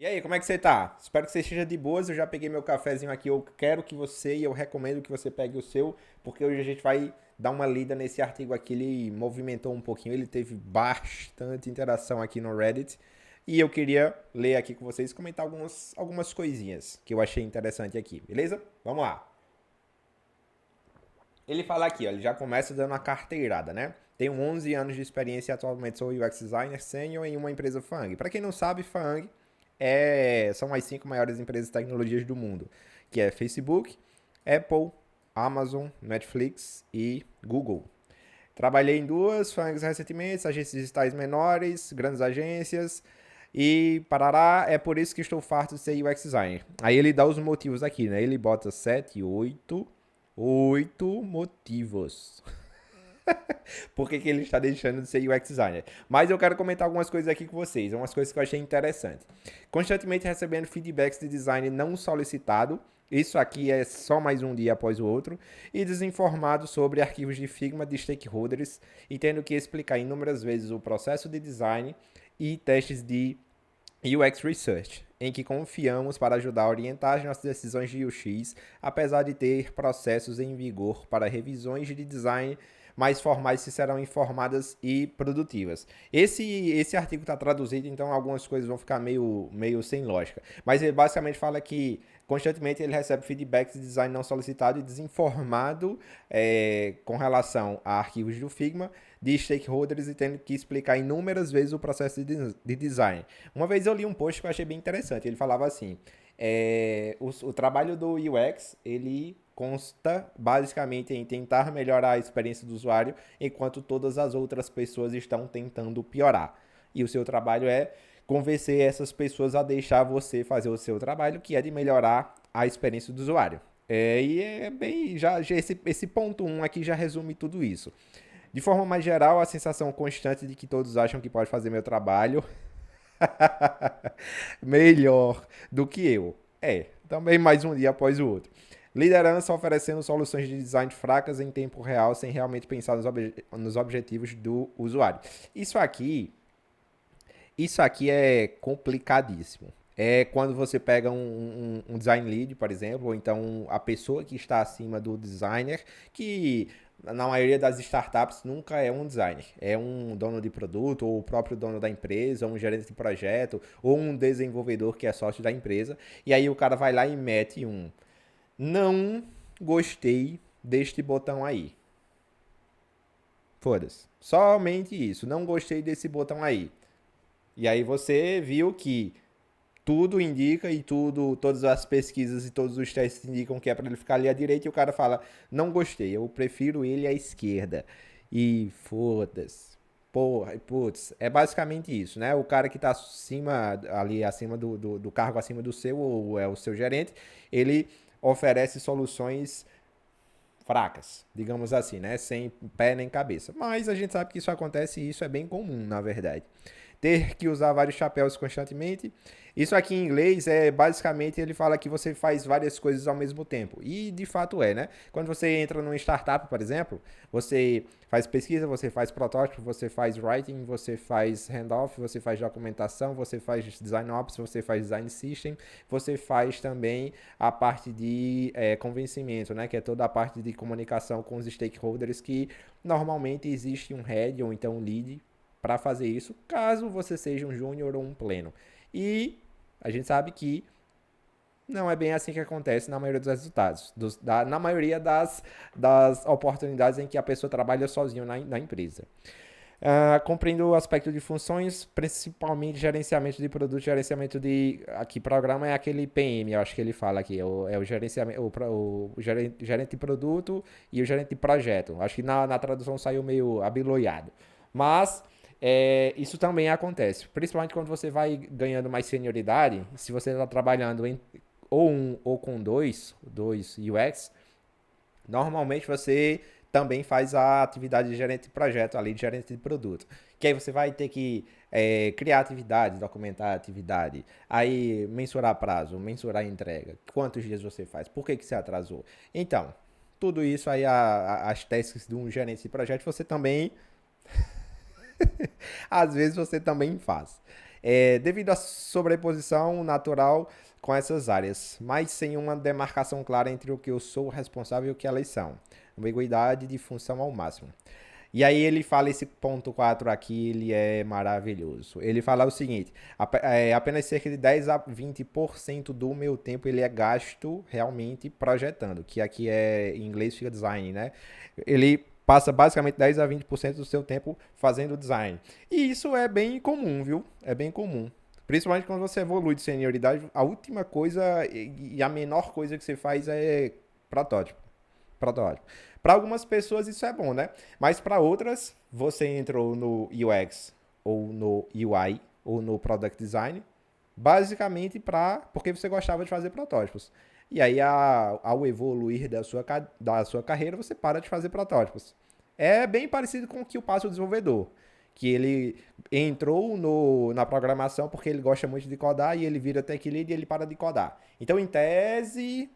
E aí, como é que você tá? Espero que você esteja de boas. Eu já peguei meu cafezinho aqui. Eu quero que você e eu recomendo que você pegue o seu, porque hoje a gente vai dar uma lida nesse artigo aqui. Ele movimentou um pouquinho, ele teve bastante interação aqui no Reddit. E eu queria ler aqui com vocês e comentar algumas coisinhas que eu achei interessante aqui, beleza? Vamos lá. Ele fala aqui, ó, ele já começa dando uma carteirada, né? Tenho 11 anos de experiência e atualmente sou UX designer sênior em uma empresa FAANG. Para quem não sabe, FAANG são as 5 maiores empresas de tecnologias do mundo, que é Facebook, Apple, Amazon, Netflix e Google. Trabalhei em duas FAANGs recentemente, agências digitais menores, grandes agências, e parará, é por isso que estou farto de ser UX designer. Aí ele dá os motivos aqui, né? Ele bota 7, 8 motivos. Por que ele está deixando de ser UX designer? Mas eu quero comentar algumas coisas aqui com vocês, umas coisas que eu achei interessantes. Constantemente recebendo feedbacks de design não solicitado, isso aqui é só mais um dia após o outro, e desinformado sobre arquivos de Figma de stakeholders e tendo que explicar inúmeras vezes o processo de design e testes de UX Research, em que confiamos para ajudar a orientar as nossas decisões de UX, apesar de ter processos em vigor para revisões de design mais formais que serão informadas e produtivas. Esse artigo está traduzido, então algumas coisas vão ficar meio sem lógica. Mas ele basicamente fala que constantemente ele recebe feedbacks de design não solicitado e desinformado com relação a arquivos do Figma de stakeholders e tendo que explicar inúmeras vezes o processo de design. Uma vez eu li um post que eu achei bem interessante. Ele falava assim: o trabalho do UX ele consta basicamente em tentar melhorar a experiência do usuário, enquanto todas as outras pessoas estão tentando piorar. E o seu trabalho é convencer essas pessoas a deixar você fazer o seu trabalho, que é de melhorar a experiência do usuário. E é bem. Já esse ponto um aqui já resume tudo isso. De forma mais geral, a sensação constante de que todos acham que pode fazer meu trabalho melhor do que eu. Também mais um dia após o outro. Liderança oferecendo soluções de design fracas em tempo real sem realmente pensar nos objetivos do usuário. Isso aqui, isso aqui é complicadíssimo. É quando você pega um design lead, por exemplo, ou então a pessoa que está acima do designer, que na maioria das startups nunca é um designer, é um dono de produto, ou o próprio dono da empresa, ou um gerente de projeto, ou um desenvolvedor que é sócio da empresa, e aí o cara vai lá e mete um não gostei deste botão aí. Foda-se. Somente isso. Não gostei desse botão aí. E aí você viu que tudo indica e todas as pesquisas e todos os testes indicam que é para ele ficar ali à direita e o cara fala: "Não gostei, eu prefiro ele à esquerda". E foda-se. Porra, putz, é basicamente isso, né? O cara que tá acima, ali acima do cargo acima do seu, ou é o seu gerente, ele oferece soluções fracas, digamos assim, né? Sem pé nem cabeça. Mas a gente sabe que isso acontece e isso é bem comum, na verdade. Ter que usar vários chapéus constantemente. Isso aqui em inglês é basicamente ele fala que você faz várias coisas ao mesmo tempo. E de fato é, né? Quando você entra numa startup, por exemplo, você faz pesquisa, você faz protótipo, você faz writing, você faz handoff, você faz documentação, você faz design ops, você faz design system, você faz também a parte de convencimento, né? Que é toda a parte de comunicação com os stakeholders que normalmente existe um head ou então um lead para fazer isso, caso você seja um júnior ou um pleno. E a gente sabe que não é bem assim que acontece na maioria dos resultados, na maioria das oportunidades em que a pessoa trabalha sozinho na empresa. Compreendo o aspecto de funções, principalmente gerenciamento de produto, gerenciamento de. Aqui, programa é aquele PM, eu acho que ele fala aqui, é o gerenciamento, o gerente de produto e o gerente de projeto. Acho que na tradução saiu meio abiloiado. Mas isso também acontece, principalmente quando você vai ganhando mais senioridade, se você está trabalhando em ou um ou com dois UX, normalmente você também faz a atividade de gerente de projeto ali, de gerente de produto. Que aí você vai ter que criar atividade, documentar a atividade, aí mensurar prazo, mensurar entrega, quantos dias você faz, por que você atrasou. Então, tudo isso aí, as tasks de um gerente de projeto, você também, às vezes você também faz. devido à sobreposição natural com essas áreas, mas sem uma demarcação clara entre o que eu sou responsável e o que elas são. Ambiguidade de função ao máximo. E aí ele fala esse ponto 4 aqui, ele é maravilhoso. Ele fala o seguinte, apenas cerca de 10 a 20% do meu tempo ele é gasto realmente projetando, que aqui em inglês fica design, né? Ele passa basicamente 10 a 20% do seu tempo fazendo design. E isso é bem comum, viu? É bem comum. Principalmente quando você evolui de senioridade, a última coisa e a menor coisa que você faz é protótipo. Protótipo. Para algumas pessoas isso é bom, né? Mas para outras, você entrou no UX ou no UI ou no Product Design, basicamente porque você gostava de fazer protótipos. E aí, ao evoluir da sua carreira, você para de fazer protótipos. É bem parecido com o que passa o desenvolvedor, que ele entrou na programação porque ele gosta muito de codar e ele vira tech lead e ele para de codar. Então, em tese,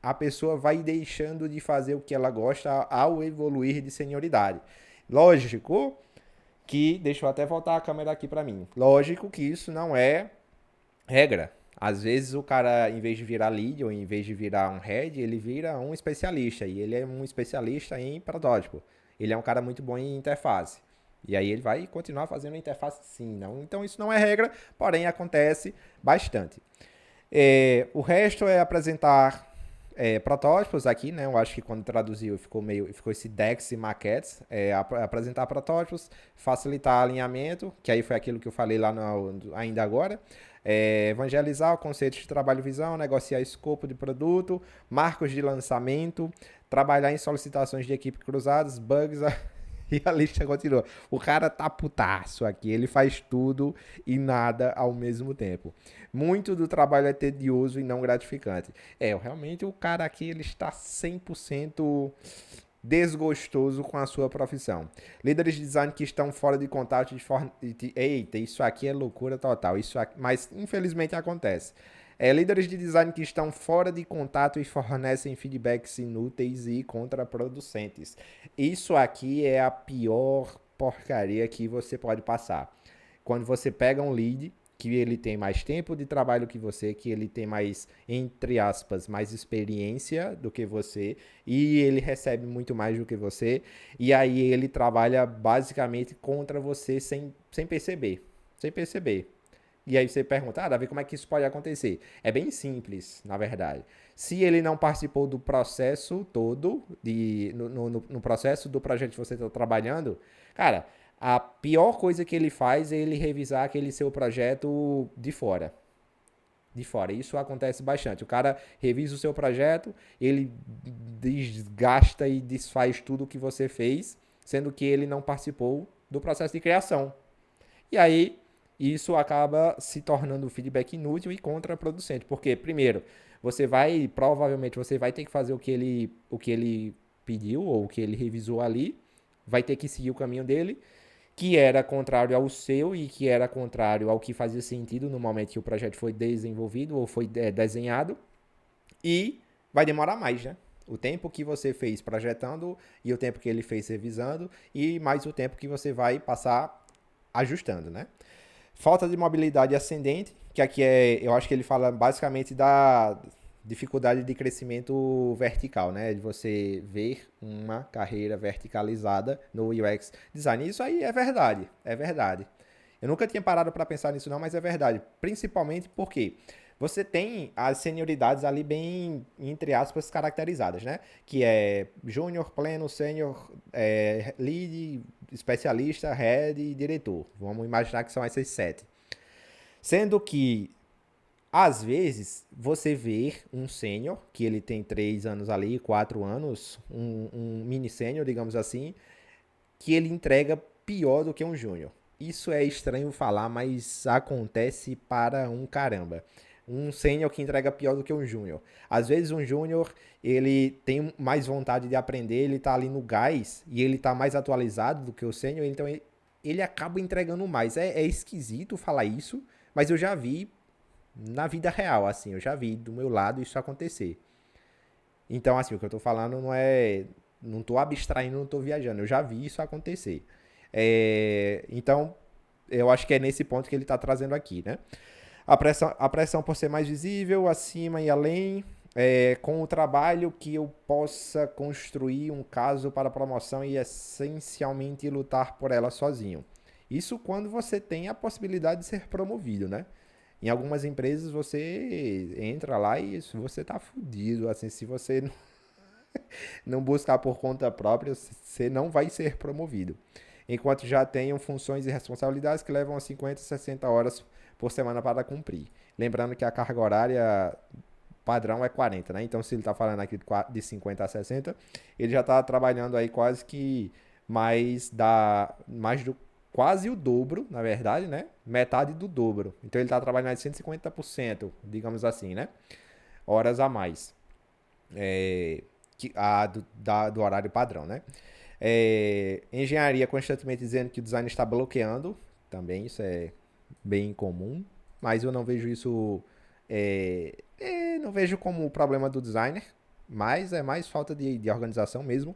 a pessoa vai deixando de fazer o que ela gosta ao evoluir de senioridade. Lógico que, deixa eu até voltar a câmera aqui para mim. Lógico que isso não é regra. Às vezes o cara, em vez de virar lead ou em vez de virar um head, ele vira um especialista. E ele é um especialista em protótipo. Ele é um cara muito bom em interface. E aí ele vai continuar fazendo interface sim. Não? Então isso não é regra, porém acontece bastante. O resto é apresentar protótipos aqui, né? Eu acho que quando traduziu ficou esse Dex e maquetes, apresentar protótipos, facilitar alinhamento, que aí foi aquilo que eu falei lá ainda agora, evangelizar o conceito de trabalho e visão, negociar escopo de produto, marcos de lançamento, trabalhar em solicitações de equipe cruzadas, bugs, e a lista continua. O cara tá putaço aqui, ele faz tudo e nada ao mesmo tempo. Muito do trabalho é tedioso e não gratificante. Realmente o cara aqui ele está 100% desgostoso com a sua profissão. Líderes de design que estão fora de contato eita, isso aqui é loucura total. Mas infelizmente acontece. Líderes de design que estão fora de contato e fornecem feedbacks inúteis e contraproducentes. Isso aqui é a pior porcaria que você pode passar. Quando você pega um lead que ele tem mais tempo de trabalho que você, que ele tem mais, entre aspas, mais experiência do que você, e ele recebe muito mais do que você, e aí ele trabalha basicamente contra você sem perceber. Sem perceber. E aí você pergunta, Davi, como é que isso pode acontecer? É bem simples, na verdade. Se ele não participou do processo todo, no processo do projeto que você está trabalhando, cara, a pior coisa que ele faz é ele revisar aquele seu projeto de fora. De fora. Isso acontece bastante. O cara revisa o seu projeto, ele desgasta e desfaz tudo que você fez, sendo que ele não participou do processo de criação. E aí, isso acaba se tornando feedback inútil e contraproducente. Porque, primeiro, provavelmente você vai ter que fazer o que ele pediu ou o que ele revisou ali, vai ter que seguir o caminho dele, que era contrário ao seu e que era contrário ao que fazia sentido no momento que o projeto foi desenvolvido ou foi desenhado, e vai demorar mais, né? O tempo que você fez projetando e o tempo que ele fez revisando e mais o tempo que você vai passar ajustando, né? Falta de mobilidade ascendente, que aqui eu acho que ele fala basicamente da dificuldade de crescimento vertical, né? De você ver uma carreira verticalizada no UX design. Isso aí é verdade, é verdade. Eu nunca tinha parado para pensar nisso não, mas é verdade. Principalmente porque você tem as senioridades ali bem, entre aspas, caracterizadas, né? Que é júnior, pleno, sênior, lead, especialista, head e diretor. Vamos imaginar que são essas 7. Sendo que, às vezes, você vê um sênior, que ele tem 3 anos ali, 4 anos, um mini sênior, digamos assim, que ele entrega pior do que um júnior. Isso é estranho falar, mas acontece para um caramba. Um sênior que entrega pior do que um júnior. Às vezes um júnior, ele tem mais vontade de aprender, ele tá ali no gás e ele tá mais atualizado do que o sênior, então ele acaba entregando mais. É esquisito falar isso, mas eu já vi na vida real, assim, eu já vi do meu lado isso acontecer. Então, assim, o que eu tô falando não é. Não tô abstraindo, não tô viajando. Eu já vi isso acontecer. Então, eu acho que é nesse ponto que ele está trazendo aqui, né? A pressão por ser mais visível, acima e além, com o trabalho que eu possa construir um caso para promoção e essencialmente lutar por ela sozinho. Isso quando você tem a possibilidade de ser promovido, né? Em algumas empresas você entra lá e você tá fudido, assim, se você não buscar por conta própria, você não vai ser promovido. Enquanto já tenham funções e responsabilidades que levam a 50, 60 horas por semana para cumprir. Lembrando que a carga horária padrão é 40, né? Então, se ele está falando aqui de 50 a 60, ele já está trabalhando aí quase que mais do quase o dobro, na verdade, né? Metade do dobro. Então, ele está trabalhando de 150%, digamos assim, né? Horas a mais do horário padrão, né? Engenharia constantemente dizendo que o design está bloqueando, também isso é bem comum, mas eu não vejo isso, não vejo como o problema do designer, mas é mais falta de organização mesmo.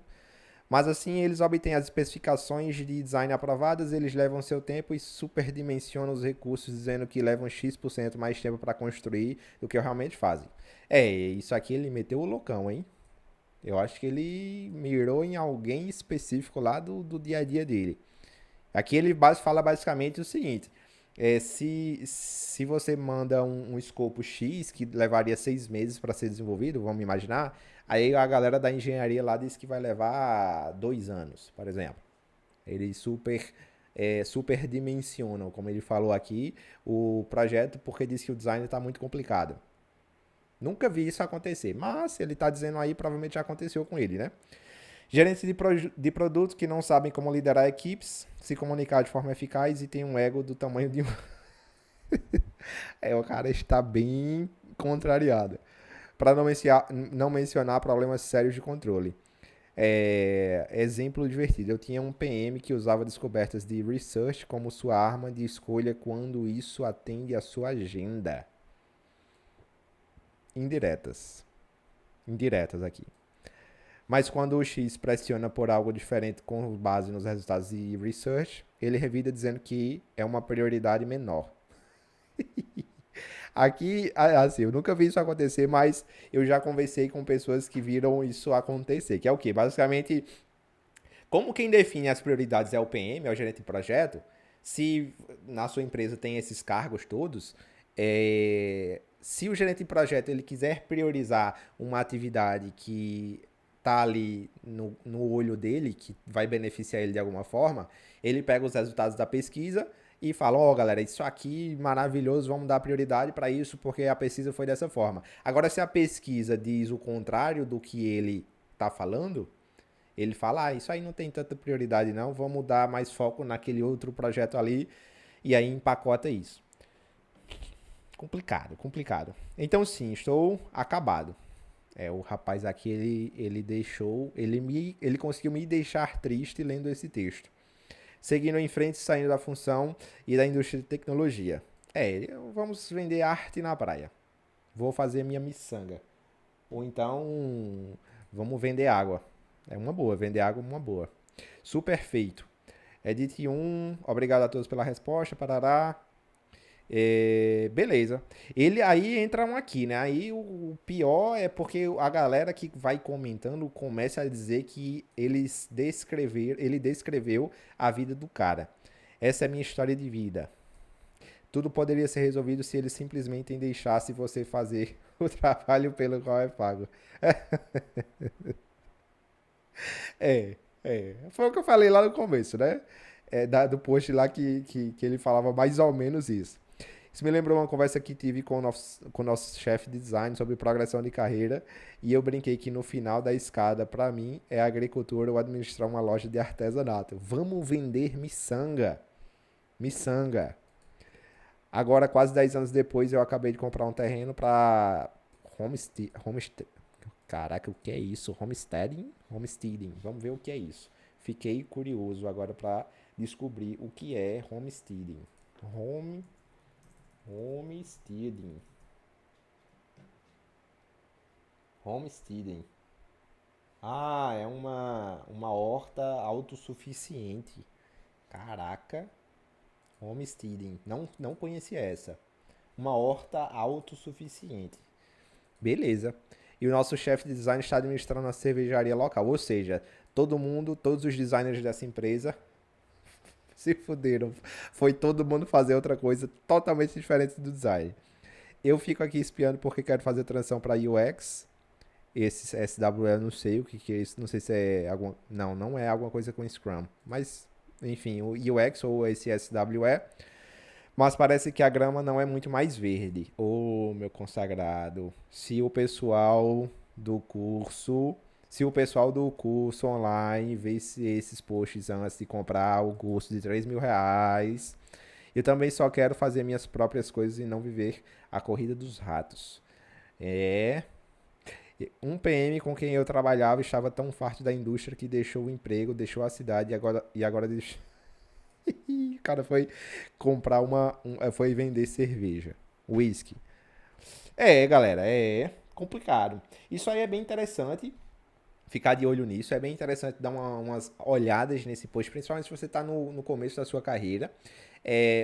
Mas assim, eles obtêm as especificações de design aprovadas, eles levam seu tempo e superdimensionam os recursos, dizendo que levam X% mais tempo para construir do que realmente fazem. Isso aqui ele meteu o loucão, hein? Eu acho que ele mirou em alguém específico lá do dia a dia dele. Aqui ele fala basicamente o seguinte: se você manda um escopo X que levaria 6 meses para ser desenvolvido, vamos imaginar, aí a galera da engenharia lá diz que vai levar 2 anos, por exemplo. Eles super dimensionam, como ele falou aqui, o projeto porque diz que o design está muito complicado. Nunca vi isso acontecer, mas se ele está dizendo aí, provavelmente já aconteceu com ele, né? Gerentes de produtos que não sabem como liderar equipes, se comunicar de forma eficaz e tem um ego do tamanho de um. O cara está bem contrariado. Para não mencionar problemas sérios de controle. Exemplo divertido. Eu tinha um PM que usava descobertas de research como sua arma de escolha quando isso atende à sua agenda. Indiretas. Indiretas aqui. Mas quando o X pressiona por algo diferente com base nos resultados de research, ele revida dizendo que é uma prioridade menor. Aqui, assim, eu nunca vi isso acontecer, mas eu já conversei com pessoas que viram isso acontecer. Que é o quê? Basicamente, como quem define as prioridades é o PM, é o gerente de projeto, se na sua empresa tem esses cargos todos, se o gerente de projeto ele quiser priorizar uma atividade que tá ali no olho dele, que vai beneficiar ele de alguma forma, ele pega os resultados da pesquisa e fala, ó, galera, isso aqui maravilhoso, vamos dar prioridade para isso porque a pesquisa foi dessa forma. Agora, se a pesquisa diz o contrário do que ele tá falando, ele fala, isso aí não tem tanta prioridade não, vamos dar mais foco naquele outro projeto ali e aí empacota isso. Complicado, complicado. Então sim, estou acabado. O rapaz aqui, ele conseguiu me deixar triste lendo esse texto. Seguindo em frente, saindo da função e da indústria de tecnologia. Vamos vender arte na praia. Vou fazer minha miçanga. Ou então, vamos vender água. É uma boa, vender água é uma boa. Super feito. Edit 1, obrigado a todos pela resposta, parará. Beleza. Ele aí entra um aqui, né? Aí o pior é porque a galera que vai comentando começa a dizer que ele descreveu a vida do cara. Essa é a minha história de vida. Tudo poderia ser resolvido se ele simplesmente deixasse você fazer o trabalho pelo qual é pago. Foi o que eu falei lá no começo, né? Do post lá que ele falava mais ou menos isso. Isso me lembrou uma conversa que tive com o nosso chefe de design sobre progressão de carreira e eu brinquei que no final da escada, para mim, é a agricultura ou administrar uma loja de artesanato. Vamos vender miçanga. Miçanga. Agora, quase 10 anos depois, eu acabei de comprar um terreno para homestead. Caraca, o que é isso? Homesteading? Homesteading. Vamos ver o que é isso. Fiquei curioso agora para descobrir o que é homesteading. Homesteading. Homesteading. É uma horta autossuficiente. Caraca. Homesteading. Não conhecia essa. Uma horta autossuficiente. Beleza. E o nosso chefe de design está administrando a cervejaria local. Ou seja, todo mundo, todos os designers dessa empresa se fuderam. Foi todo mundo fazer outra coisa totalmente diferente do design. Eu fico aqui espiando porque quero fazer transição para UX. Esse SWE eu não sei o que é isso. Não sei se é alguma. Não, não é alguma coisa com Scrum. Mas, enfim, o UX ou esse SWE. Mas parece que a grama não é muito mais verde. Ô, meu consagrado. Do curso. Se o pessoal do curso online vê esses posts antes de comprar o curso de R$ 3.000, eu também só quero fazer minhas próprias coisas e não viver a corrida dos ratos. É. Um PM com quem eu trabalhava estava tão farto da indústria que deixou o emprego, deixou a cidade e agora deixou. O cara foi comprar foi vender cerveja. Whisky. Galera, é complicado. Isso aí é bem interessante. Ficar de olho nisso. É bem interessante dar umas olhadas nesse post, principalmente se você está no começo da sua carreira.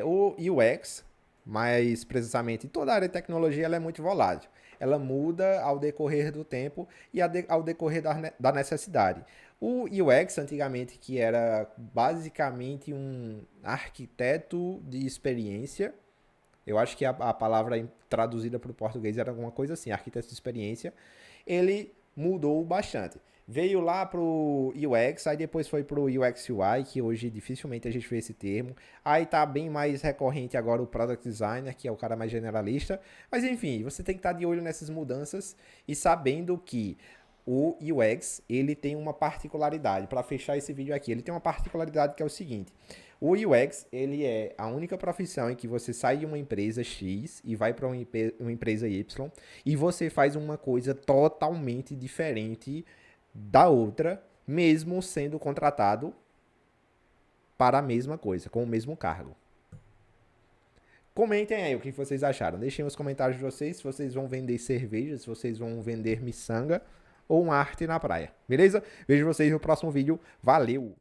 O UX, mais precisamente toda a área de tecnologia, ela é muito volátil. Ela muda ao decorrer do tempo e ao decorrer da necessidade. O UX, antigamente, que era basicamente um arquiteto de experiência, eu acho que a palavra traduzida para o português era alguma coisa assim, arquiteto de experiência, ele mudou bastante. Veio lá pro UX, aí depois foi pro UX UI, que hoje dificilmente a gente vê esse termo. Aí tá bem mais recorrente agora o Product Designer, que é o cara mais generalista. Mas enfim, você tem que estar de olho nessas mudanças e sabendo que o UX, ele tem uma particularidade. Para fechar esse vídeo aqui, ele tem uma particularidade que é o seguinte. O UX, ele é a única profissão em que você sai de uma empresa X e vai para uma empresa Y e você faz uma coisa totalmente diferente da outra, mesmo sendo contratado para a mesma coisa, com o mesmo cargo. Comentem aí o que vocês acharam. Deixem os comentários de vocês se vocês vão vender cerveja, se vocês vão vender miçanga ou uma arte na praia. Beleza? Vejo vocês no próximo vídeo. Valeu!